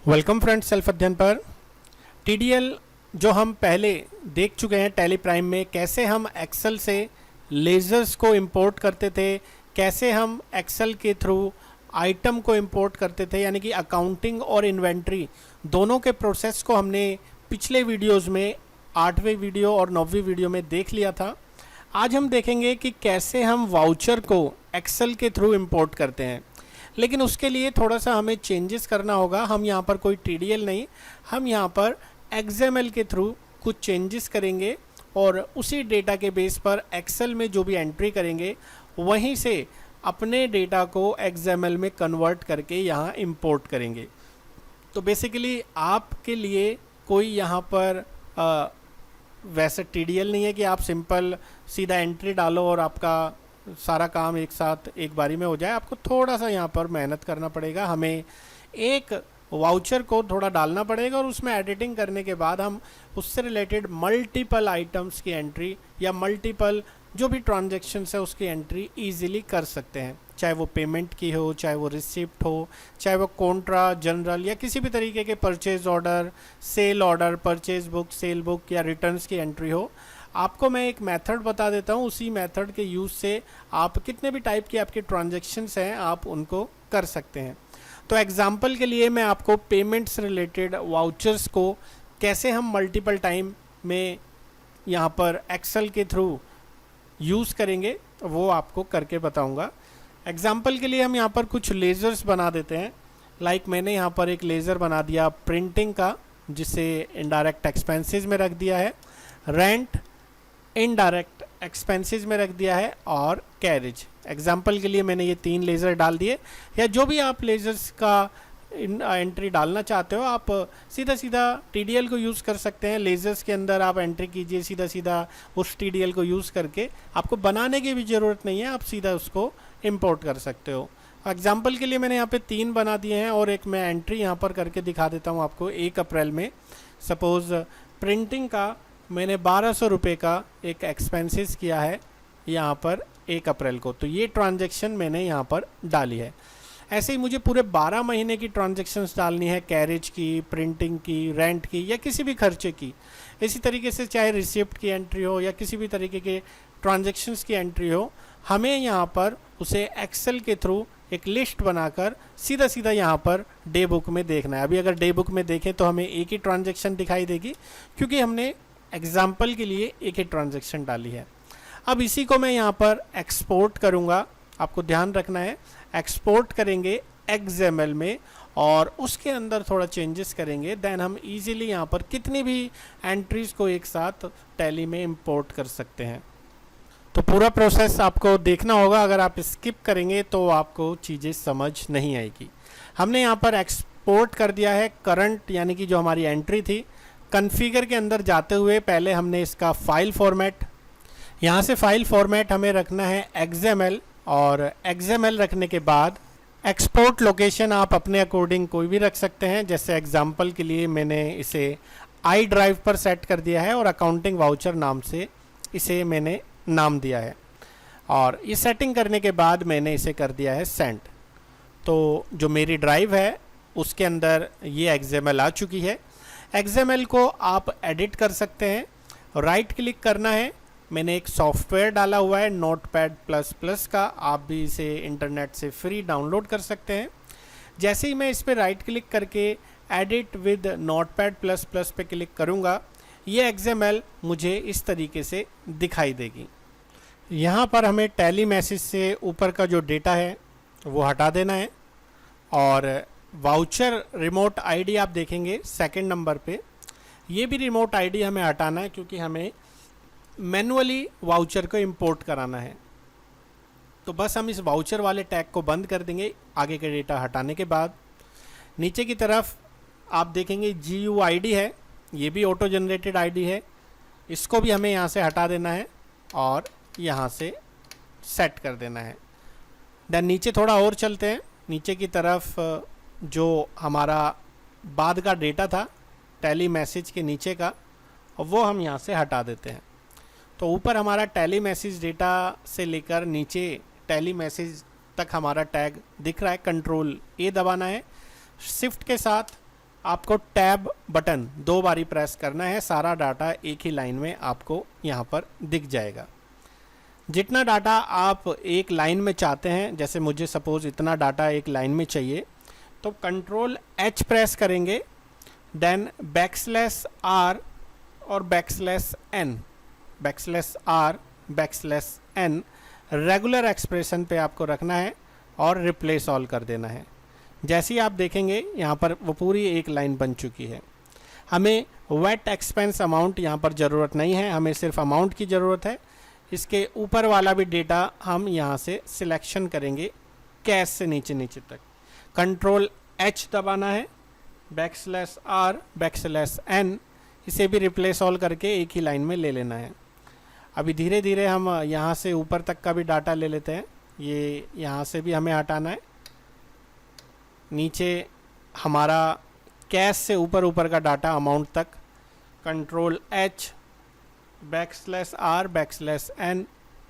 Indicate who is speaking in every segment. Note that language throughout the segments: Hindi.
Speaker 1: वेलकम फ्रेंड्स, सेल्फ अध्ययन पर टीडीएल जो हम पहले देख चुके हैं टैली प्राइम में, कैसे हम एक्सेल से लेजर्स को इंपोर्ट करते थे, कैसे हम एक्सेल के थ्रू आइटम को इंपोर्ट करते थे, यानी कि अकाउंटिंग और इन्वेंट्री दोनों के प्रोसेस को हमने पिछले वीडियोस में 8वें वीडियो और 9वीं वीडियो में देख लिया था। आज हम देखेंगे कि कैसे हम वाउचर को एक्सेल के थ्रू इंपोर्ट करते हैं, लेकिन उसके लिए थोड़ा सा हमें चेंजेस करना होगा। हम यहाँ पर कोई टीडीएल नहीं, हम यहाँ पर एक्सएमएल के थ्रू कुछ चेंजेस करेंगे और उसी डेटा के बेस पर एक्सेल में जो भी एंट्री करेंगे वहीं से अपने डेटा को एक्सएमएल में कन्वर्ट करके यहाँ इंपोर्ट करेंगे। तो बेसिकली आपके लिए कोई यहाँ पर वैसे टीडीएल नहीं है कि आप सिंपल सीधा एंट्री डालो और आपका सारा काम एक साथ एक बारी में हो जाए। आपको थोड़ा सा यहाँ पर मेहनत करना पड़ेगा, हमें एक वाउचर को थोड़ा डालना पड़ेगा और उसमें एडिटिंग करने के बाद हम उससे रिलेटेड मल्टीपल आइटम्स की एंट्री या मल्टीपल जो भी ट्रांजैक्शंस है उसकी एंट्री इजीली कर सकते हैं, चाहे वो पेमेंट की हो, चाहे वो रिसिप्ट हो, चाहे वो कॉन्ट्रा, जनरल या किसी भी तरीके के purchase order, purchase book, cell book या रिटर्न्स की एंट्री हो। आपको मैं एक मेथड बता देता हूँ, उसी मेथड के यूज़ से आप कितने भी टाइप के आपके ट्रांजैक्शंस हैं आप उनको कर सकते हैं। तो एग्जांपल के लिए मैं आपको पेमेंट्स रिलेटेड वाउचर्स को कैसे हम मल्टीपल टाइम में यहाँ पर एक्सेल के थ्रू यूज़ करेंगे वो आपको करके बताऊँगा। एग्जांपल के लिए हम यहाँ पर कुछ लेज़र्स बना देते हैं। लाइक मैंने यहाँ पर एक लेज़र बना दिया प्रिंटिंग का, जिसे इनडायरेक्ट एक्सपेंसेस में रख दिया है, रेंट इनडायरेक्ट एक्सपेंसेस में रख दिया है, और कैरेज। एग्जाम्पल के लिए मैंने ये 3 लेज़र डाल दिए। या जो भी आप लेज़र्स का एंट्री डालना चाहते हो आप सीधा सीधा टीडीएल को यूज़ कर सकते हैं। लेज़र्स के अंदर आप एंट्री कीजिए सीधा सीधा उस टीडीएल को यूज़ करके, आपको बनाने की भी ज़रूरत नहीं है, आप सीधा उसको इंपोर्ट कर सकते हो। एग्जाम्पल के लिए मैंने यहाँ पे 3 बना दिए हैं और एक मैं एंट्री यहाँ पर करके दिखा देता हूँ आपको। 1 अप्रैल में सपोज़ प्रिंटिंग का मैंने 1200 रुपये का एक एक्सपेंसेस किया है यहाँ पर 1 अप्रैल को, तो ये ट्रांजैक्शन मैंने यहाँ पर डाली है। ऐसे ही मुझे पूरे 12 महीने की ट्रांजैक्शंस डालनी है, कैरेज की, प्रिंटिंग की, रेंट की या किसी भी खर्चे की। इसी तरीके से चाहे रिसिप्ट की एंट्री हो या किसी भी तरीके के ट्रांजैक्शंस की एंट्री हो, हमें यहाँ पर उसे एक्सेल के थ्रू एक लिस्ट बनाकर सीधा सीधा यहाँ पर डे बुक में देखना है। अभी अगर डे बुक में देखें तो हमें एक ही ट्रांजैक्शन दिखाई देगी, क्योंकि हमने एग्जाम्पल के लिए एक ही ट्रांजैक्शन डाली है। अब इसी को मैं यहाँ पर एक्सपोर्ट करूँगा। आपको ध्यान रखना है, एक्सपोर्ट करेंगे एक्सएमएल में और उसके अंदर थोड़ा चेंजेस करेंगे, देन हम इजीली यहाँ पर कितनी भी एंट्रीज को एक साथ टैली में इंपोर्ट कर सकते हैं। तो पूरा प्रोसेस आपको देखना होगा, अगर आप स्किप करेंगे तो आपको चीज़ें समझ नहीं आएगी। हमने यहाँ पर एक्सपोर्ट कर दिया है करंट, यानी कि जो हमारी एंट्री थी। कॉन्फ़िगर के अंदर जाते हुए पहले हमने इसका फाइल फॉर्मेट, यहाँ से फाइल फॉर्मेट हमें रखना है XML, और XML रखने के बाद एक्सपोर्ट लोकेशन आप अपने अकॉर्डिंग कोई भी रख सकते हैं। जैसे एग्जांपल के लिए मैंने इसे आई ड्राइव पर सेट कर दिया है और अकाउंटिंग वाउचर नाम से इसे मैंने नाम दिया है, और ये सेटिंग करने के बाद मैंने इसे कर दिया है सेंड। तो जो मेरी ड्राइव है उसके अंदर ये XML आ चुकी है। XML को आप एडिट कर सकते हैं, राइट क्लिक करना है। मैंने एक सॉफ्टवेयर डाला हुआ है Notepad++ का, आप भी इसे इंटरनेट से फ्री डाउनलोड कर सकते हैं। जैसे ही मैं इस पर राइट क्लिक करके एडिट विद Notepad++ पे क्लिक करूँगा, ये XML मुझे इस तरीके से दिखाई देगी। यहाँ पर हमें टैली मैसेज से ऊपर का जो डेटा है वो हटा देना है, और वाउचर रिमोट आईडी आप देखेंगे सेकंड नंबर पे, ये भी रिमोट आईडी हमें हटाना है, क्योंकि हमें मैनुअली वाउचर को इंपोर्ट कराना है। तो बस हम इस वाउचर वाले टैग को बंद कर देंगे आगे के डेटा हटाने के बाद। नीचे की तरफ आप देखेंगे GUID है, ये भी ऑटो जनरेटेड आईडी है, इसको भी हमें यहाँ से हटा देना है और यहाँ से सेट कर देना है। देन नीचे थोड़ा और चलते हैं, नीचे की तरफ जो हमारा बाद का डेटा था टैली मैसेज के नीचे का, वो हम यहाँ से हटा देते हैं। तो ऊपर हमारा टैली मैसेज डेटा से लेकर नीचे टैली मैसेज तक हमारा टैग दिख रहा है। कंट्रोल A दबाना है, शिफ्ट के साथ आपको टैब बटन 2 बारी प्रेस करना है, सारा डाटा एक ही लाइन में आपको यहाँ पर दिख जाएगा। जितना डाटा आप एक लाइन में चाहते हैं, जैसे मुझे सपोज इतना डाटा एक लाइन में चाहिए, तो कंट्रोल H प्रेस करेंगे, देन \r और \n, \r \n regular expression पे आपको रखना है और रिप्लेस ऑल कर देना है। जैसे ही आप देखेंगे यहाँ पर वो पूरी एक लाइन बन चुकी है। हमें वेट एक्सपेंस अमाउंट यहाँ पर ज़रूरत नहीं है, हमें सिर्फ अमाउंट की ज़रूरत है। इसके ऊपर वाला भी डेटा हम यहाँ से सिलेक्शन करेंगे, कैश से नीचे नीचे तक। कंट्रोल H दबाना है, \r \n, इसे भी रिप्लेस ऑल करके एक ही लाइन में ले लेना है। अभी धीरे धीरे हम यहाँ से ऊपर तक का भी डाटा ले लेते हैं। ये यहाँ से भी हमें हटाना है। नीचे हमारा कैश से ऊपर का डाटा अमाउंट तक, control H \r \n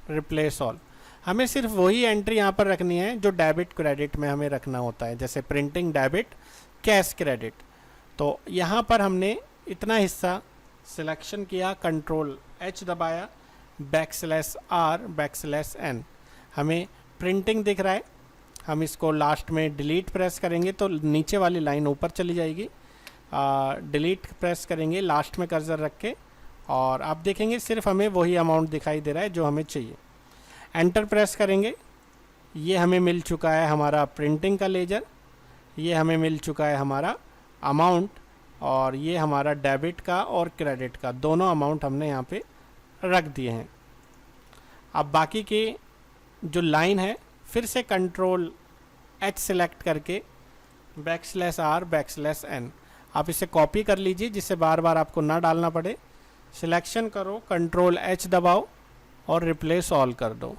Speaker 1: replace all. हमें सिर्फ वही एंट्री यहाँ पर रखनी है जो डेबिट क्रेडिट में हमें रखना होता है, जैसे प्रिंटिंग डेबिट, कैश क्रेडिट। तो यहाँ पर हमने इतना हिस्सा सिलेक्शन किया, कंट्रोल H दबाया, \r \n। हमें प्रिंटिंग दिख रहा है, हम इसको लास्ट में डिलीट प्रेस करेंगे तो नीचे वाली लाइन ऊपर चली जाएगी। डिलीट प्रेस करेंगे लास्ट में कर्सर रख के, और आप देखेंगे सिर्फ हमें वही अमाउंट दिखाई दे रहा है जो हमें चाहिए। एंटर प्रेस करेंगे, ये हमें मिल चुका है हमारा प्रिंटिंग का लेजर, ये हमें मिल चुका है हमारा अमाउंट, और ये हमारा डेबिट का और क्रेडिट का दोनों अमाउंट हमने यहाँ पे रख दिए हैं। अब बाकी के जो लाइन है फिर से कंट्रोल H सेलेक्ट करके \r \n, आप इसे कॉपी कर लीजिए जिससे बार बार आपको ना डालना पड़े। सिलेक्शन करो, कंट्रोल H दबाओ और रिप्लेस ऑल कर दो,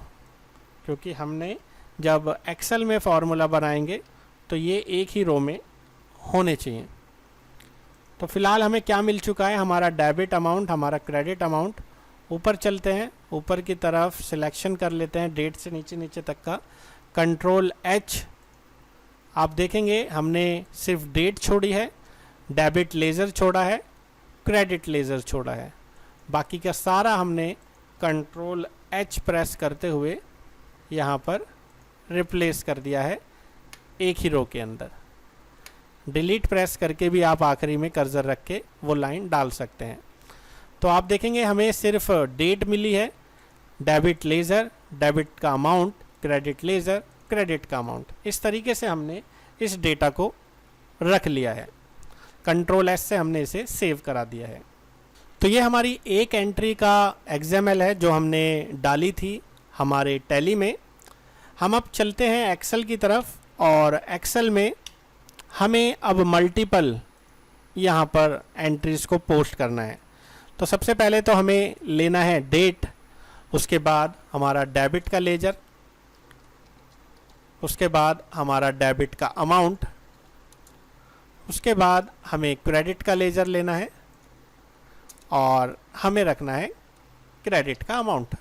Speaker 1: क्योंकि हमने जब एक्सेल में फॉर्मूला बनाएंगे तो ये एक ही रो में होने चाहिए। तो फिलहाल हमें क्या मिल चुका है, हमारा डेबिट अमाउंट, हमारा क्रेडिट अमाउंट। ऊपर चलते हैं, ऊपर की तरफ सिलेक्शन कर लेते हैं डेट से नीचे नीचे तक का, कंट्रोल H। आप देखेंगे हमने सिर्फ डेट छोड़ी है, डेबिट लेज़र छोड़ा है, क्रेडिट लेज़र छोड़ा है, बाकी का सारा हमने कंट्रोल H प्रेस करते हुए यहाँ पर रिप्लेस कर दिया है एक ही रो के अंदर। डिलीट प्रेस करके भी आप आखिरी में कर्सर रख के वो लाइन डाल सकते हैं। तो आप देखेंगे हमें सिर्फ डेट मिली है, डेबिट लेज़र, डेबिट का अमाउंट, क्रेडिट लेज़र, क्रेडिट का अमाउंट। इस तरीके से हमने इस डेटा को रख लिया है। कंट्रोल S से हमने इसे सेव करा दिया है। तो ये हमारी एक एंट्री का XML है जो हमने डाली थी हमारे टैली में। हम अब चलते हैं एक्सेल की तरफ, और एक्सेल में हमें अब मल्टीपल यहाँ पर एंट्रीज को पोस्ट करना है। तो सबसे पहले तो हमें लेना है डेट, उसके बाद हमारा डेबिट का लेजर, उसके बाद हमारा डेबिट का अमाउंट, उसके बाद हमें क्रेडिट का लेजर लेना है, और हमें रखना है क्रेडिट का अमाउंट।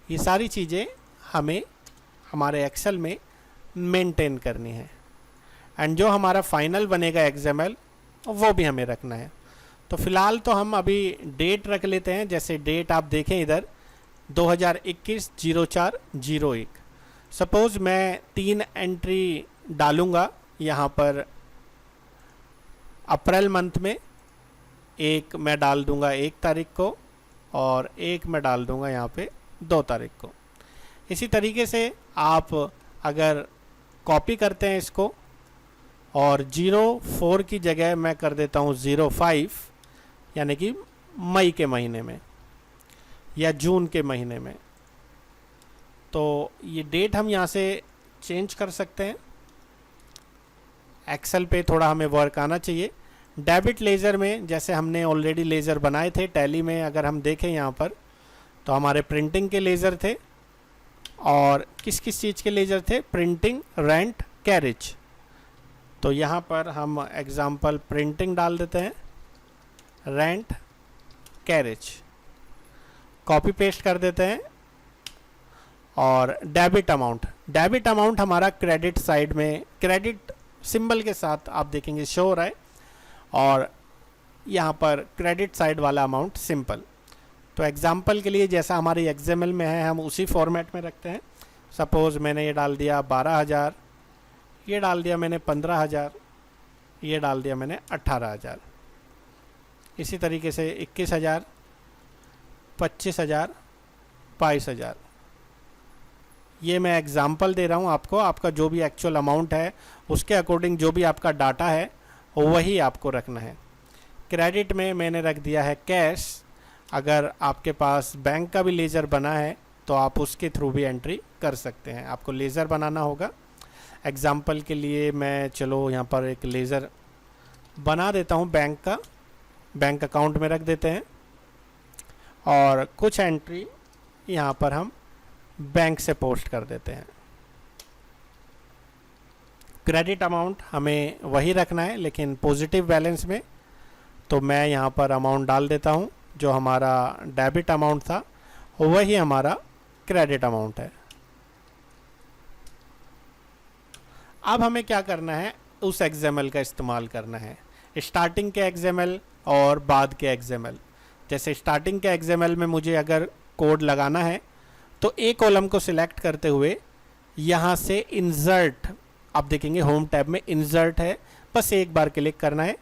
Speaker 1: ये सारी चीज़ें हमें हमारे एक्सेल में मेंटेन करनी है, एंड जो हमारा फाइनल बनेगा XML वो भी हमें रखना है। तो फिलहाल तो हम अभी डेट रख लेते हैं। जैसे डेट आप देखें इधर 2021-04-01। सपोज़ मैं 3 एंट्री डालूँगा यहाँ पर अप्रैल मंथ में, एक मैं डाल दूँगा 1 तारीख को, और एक मैं डाल दूँगा यहाँ पे 2 तारीख को। इसी तरीके से आप अगर कॉपी करते हैं इसको, और 04 की जगह मैं कर देता हूँ 05, यानी कि मई के महीने में या जून के महीने में, तो ये डेट हम यहाँ से चेंज कर सकते हैं। एक्सेल पे थोड़ा हमें वर्क आना चाहिए। डेबिट लेज़र में जैसे हमने ऑलरेडी लेज़र बनाए थे टैली में, अगर हम देखें यहाँ पर तो हमारे प्रिंटिंग के लेज़र थे, और किस किस चीज़ के लेज़र थे, प्रिंटिंग, रेंट, कैरेज। तो यहाँ पर हम एग्जाम्पल प्रिंटिंग डाल देते हैं, रेंट, कैरेज, कॉपी पेस्ट कर देते हैं। और डेबिट अमाउंट हमारा क्रेडिट साइड में, क्रेडिट सिंबल के साथ आप देखेंगे शो हो रहा है, और यहाँ पर क्रेडिट साइड वाला अमाउंट सिंपल। तो एग्जांपल के लिए जैसा हमारी XML में है हम उसी फॉर्मेट में रखते हैं। सपोज़ मैंने ये डाल दिया 12,000, ये डाल दिया मैंने 15,000, ये डाल दिया मैंने 18,000। इसी तरीके से 21,000, 25,000, 22,000। ये मैं एग्जांपल दे रहा हूँ आपको, आपका जो भी एक्चुअल अमाउंट है उसके अकॉर्डिंग जो भी आपका डाटा है वही आपको रखना है। क्रेडिट में मैंने रख दिया है कैश। अगर आपके पास बैंक का भी लेज़र बना है तो आप उसके थ्रू भी एंट्री कर सकते हैं। आपको लेज़र बनाना होगा। एग्जांपल के लिए मैं चलो यहाँ पर एक लेज़र बना देता हूँ बैंक का, बैंक अकाउंट में रख देते हैं, और कुछ एंट्री यहाँ पर हम बैंक से पोस्ट कर देते हैं। क्रेडिट अमाउंट हमें वही रखना है लेकिन पॉजिटिव बैलेंस में, तो मैं यहाँ पर अमाउंट डाल देता हूँ जो हमारा डेबिट अमाउंट था वही हमारा क्रेडिट अमाउंट है। अब हमें क्या करना है, उस XML का इस्तेमाल करना है, स्टार्टिंग के XML और बाद के XML। जैसे स्टार्टिंग के XML में मुझे अगर कोड लगाना है तो ए कॉलम को सिलेक्ट करते हुए यहाँ से इंसर्ट, आप देखेंगे होम टैब में इंसर्ट है, बस एक बार क्लिक करना है,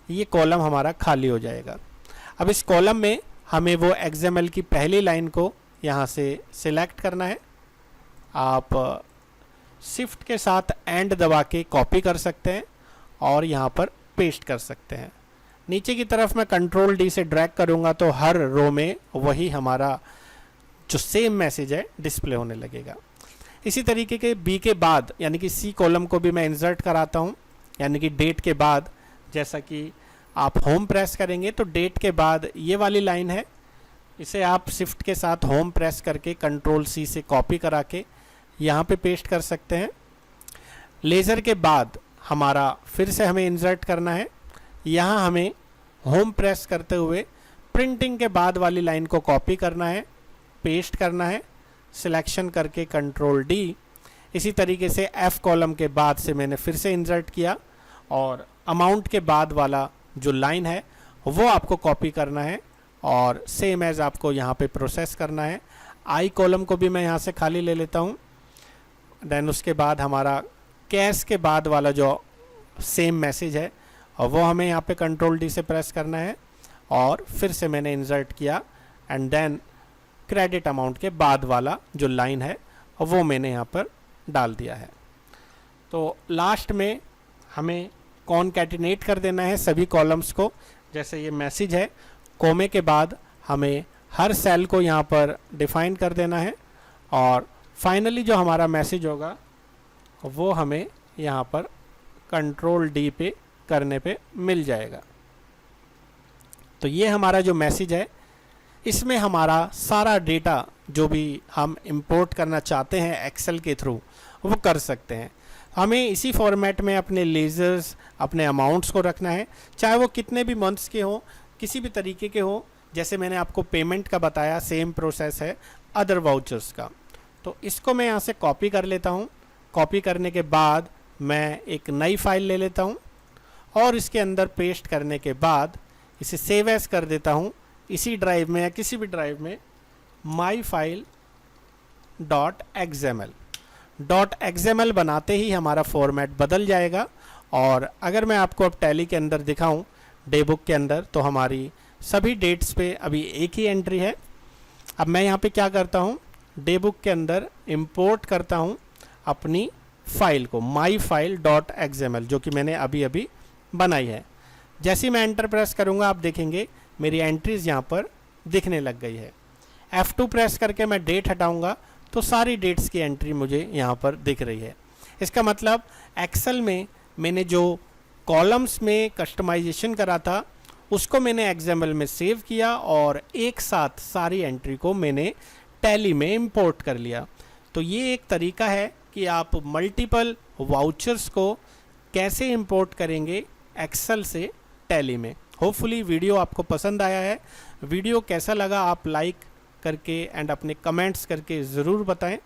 Speaker 1: ये कॉलम हमारा खाली हो जाएगा। अब इस कॉलम में हमें वो XML की पहली लाइन को यहाँ से सिलेक्ट करना है। आप शिफ्ट के साथ एंड दबा के कॉपी कर सकते हैं और यहाँ पर पेस्ट कर सकते हैं। नीचे की तरफ मैं कंट्रोल D से ड्रैग करूँगा तो हर रो में वही हमारा जो सेम मैसेज है डिस्प्ले होने लगेगा। इसी तरीके के B के बाद यानी कि C कॉलम को भी मैं इंसर्ट कराता हूँ, यानी कि डेट के बाद, जैसा कि आप होम प्रेस करेंगे तो डेट के बाद ये वाली लाइन है, इसे आप शिफ्ट के साथ होम प्रेस करके कंट्रोल C से कॉपी करा के यहाँ पे पेस्ट कर सकते हैं। लेज़र के बाद हमारा फिर से हमें इंसर्ट करना है, यहाँ हमें होम प्रेस करते हुए प्रिंटिंग के बाद वाली लाइन को कॉपी करना है, पेस्ट करना है, सिलेक्शन करके कंट्रोल D। इसी तरीके से F कॉलम के बाद से मैंने फिर से इंसर्ट किया और अमाउंट के बाद वाला जो लाइन है वो आपको कॉपी करना है और सेम एज आपको यहाँ पे प्रोसेस करना है। I कॉलम को भी मैं यहाँ से खाली ले लेता हूँ। देन उसके बाद हमारा कैश के बाद वाला जो सेम मैसेज है और वो हमें यहाँ पे कंट्रोल D से प्रेस करना है और फिर से मैंने इंसर्ट किया एंड देन क्रेडिट अमाउंट के बाद वाला जो लाइन है वो मैंने यहाँ पर डाल दिया है। तो लास्ट में हमें कॉनकैटिनेट कर देना है सभी कॉलम्स को। जैसे ये मैसेज है, कोमे के बाद हमें हर सेल को यहाँ पर डिफाइन कर देना है और फाइनली जो हमारा मैसेज होगा वो हमें यहाँ पर कंट्रोल D पे करने पे मिल जाएगा। तो ये हमारा जो मैसेज है इसमें हमारा सारा डेटा जो भी हम इंपोर्ट करना चाहते हैं एक्सेल के थ्रू वो कर सकते हैं। हमें इसी फॉर्मेट में अपने लेज़र्स, अपने अमाउंट्स को रखना है, चाहे वो कितने भी मंथ्स के हों, किसी भी तरीके के हों। जैसे मैंने आपको पेमेंट का बताया, सेम प्रोसेस है अदर वाउचर्स का। तो इसको मैं यहाँ से कॉपी कर लेता हूँ। कॉपी करने के बाद मैं एक नई फाइल ले लेता हूँ और इसके अंदर पेस्ट करने के बाद इसे सेव एज कर देता हूँ इसी ड्राइव में या किसी भी ड्राइव में, माई फाइल .xml बनाते ही हमारा फॉर्मेट बदल जाएगा। और अगर मैं आपको अब टैली के अंदर दिखाऊं डे बुक के अंदर, तो हमारी सभी डेट्स पे अभी एक ही एंट्री है। अब मैं यहाँ पे क्या करता हूँ, डे बुक के अंदर इंपोर्ट करता हूँ अपनी फाइल को, माई फाइल .xml, जो कि मैंने अभी अभी बनाई है। जैसे ही मैं एंटर प्रेस करूँगा आप देखेंगे मेरी एंट्रीज़ यहाँ पर दिखने लग गई है। F2 प्रेस करके मैं डेट हटाऊँगा तो सारी डेट्स की एंट्री मुझे यहाँ पर दिख रही है। इसका मतलब एक्सेल में मैंने जो कॉलम्स में कस्टमाइजेशन करा था उसको मैंने XML में सेव किया और एक साथ सारी एंट्री को मैंने टैली में इंपोर्ट कर लिया। तो ये एक तरीका है कि आप मल्टीपल वाउचर्स को कैसे इंपोर्ट करेंगे एक्सेल से टैली में। होपफुली वीडियो आपको पसंद आया है। वीडियो कैसा लगा आप लाइक करके एंड अपने कमेंट्स करके ज़रूर बताएं।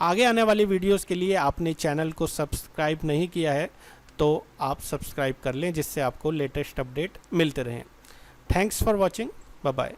Speaker 1: आगे आने वाली वीडियोस के लिए आपने चैनल को सब्सक्राइब नहीं किया है तो आप सब्सक्राइब कर लें, जिससे आपको लेटेस्ट अपडेट मिलते रहें। Thanks for watching, bye bye.